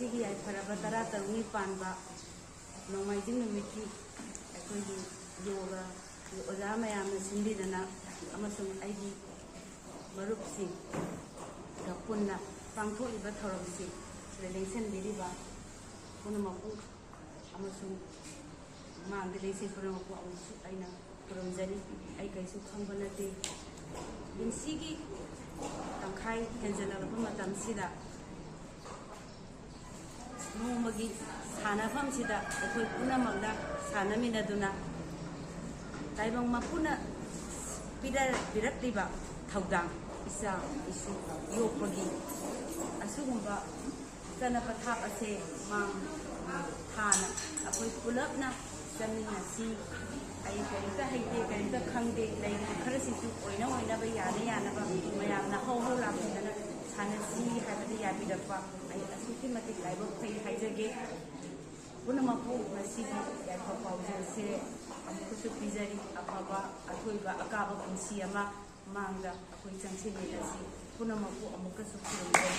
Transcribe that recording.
ꯉꯁꯤꯒꯤ ꯌꯥꯏꯐꯔꯕ 13ꯅꯤ ꯄꯥꯟꯕ ꯅꯣꯡꯃꯥꯏꯖꯤꯡ ꯅꯨꯃꯤꯠꯀꯤ ꯑꯩꯈꯣꯏꯒꯤ ꯌꯣꯒ ꯑꯣꯖꯥ ꯃꯌꯥꯝꯅ ꯁꯤꯟꯕꯤꯗꯅ ꯑꯃꯁꯨꯡ ꯑꯩꯒꯤ ꯃꯔꯨꯞꯁꯤꯡꯒ ꯄꯨꯟꯅ ꯄꯥꯡꯊꯣꯛꯏꯕ ꯊꯧꯔꯝꯁꯤ ꯁꯤꯗ ꯂꯦꯡꯁꯤꯟꯕꯤꯔꯤꯕ ꯄꯨꯝꯅꯃꯛꯄꯨ ꯑꯃꯁꯨꯡ ꯃꯥꯡꯗ ꯂꯩꯁꯤ ꯄꯨꯝꯅꯃꯛꯄꯨ ꯑꯃꯨꯛꯁꯨ ꯑꯩꯅ ꯈꯨꯔꯨꯝꯖꯔꯤ꯫ ꯑꯩ ꯀꯩꯁꯨ ꯈꯪꯕ ꯅꯠꯇꯦ꯫ ꯄꯨꯟꯁꯤꯒꯤ ꯇꯪꯈꯥꯏ ꯍꯦꯟꯖꯜꯂꯕ ꯃꯇꯝꯁꯤꯗ ꯅꯣꯡꯃꯒꯤ ꯁꯥꯟꯅꯐꯝꯁꯤꯗ ꯑꯩꯈꯣꯏ ꯄꯨꯝꯅꯃꯛꯅ ꯁꯥꯟꯅꯃꯤꯟꯅꯗꯨꯅ ꯇꯥꯏꯕꯪ ꯃꯄꯨꯅ ꯄꯤꯔꯛꯂꯤꯕ ꯊꯧꯗꯥꯡ ꯏꯆꯥ ꯏꯁꯨ ꯌꯣꯛꯄꯒꯤ ꯑꯁꯤꯒꯨꯝꯕ ꯆꯠꯅ ꯄꯊꯥꯞ ꯑꯁꯦ ꯃꯥꯡ ꯊꯥꯅ ꯑꯩꯈꯣꯏ ꯄꯨꯂꯞꯅ ꯆꯠꯃꯤꯟꯅꯁꯤ꯫ ꯑꯩ ꯀꯔꯤꯝꯇ ꯍꯩꯇꯦ, ꯀꯔꯤꯝꯇ ꯈꯪꯗꯦ, ꯂꯩꯔꯤꯕ ꯈꯔꯁꯤꯁꯨ ꯑꯣꯏꯅꯕ ꯌꯥꯅꯕ ꯃꯌꯥꯝꯅ ꯍꯧ ꯂꯥꯛꯄꯤꯗꯅ ꯁꯥꯟꯅꯁꯤ ꯍꯥꯏꯕꯗ ꯌꯥꯕꯤꯔꯛꯄ ꯑꯩ ꯑꯁꯨꯛꯀꯤ ꯃꯇꯤꯛ ꯂꯥꯏꯕꯛ ꯐꯩ ꯍꯥꯏꯖꯒꯦ꯫ ꯄꯨꯝꯅꯃꯛꯄꯨ ꯉꯁꯤꯒꯤ ꯌꯥꯏꯐ ꯄꯥꯎꯖꯦꯜꯁꯦ ꯑꯃꯨꯛꯀꯁꯨ ꯄꯤꯖꯔꯤ꯫ ꯑꯐꯕ ꯑꯊꯣꯏꯕ ꯑꯀꯥꯕ ꯄꯨꯟꯁꯤ ꯑꯃ ꯃꯥꯡꯗ ꯑꯩꯈꯣꯏ ꯆꯪꯁꯤꯟꯃꯤꯟꯅꯁꯤ꯫ ꯄꯨꯝꯅꯃꯛꯄꯨ ꯑꯃꯨꯛꯀꯁꯨ ꯈꯨꯔꯨꯝꯖꯔꯤ꯫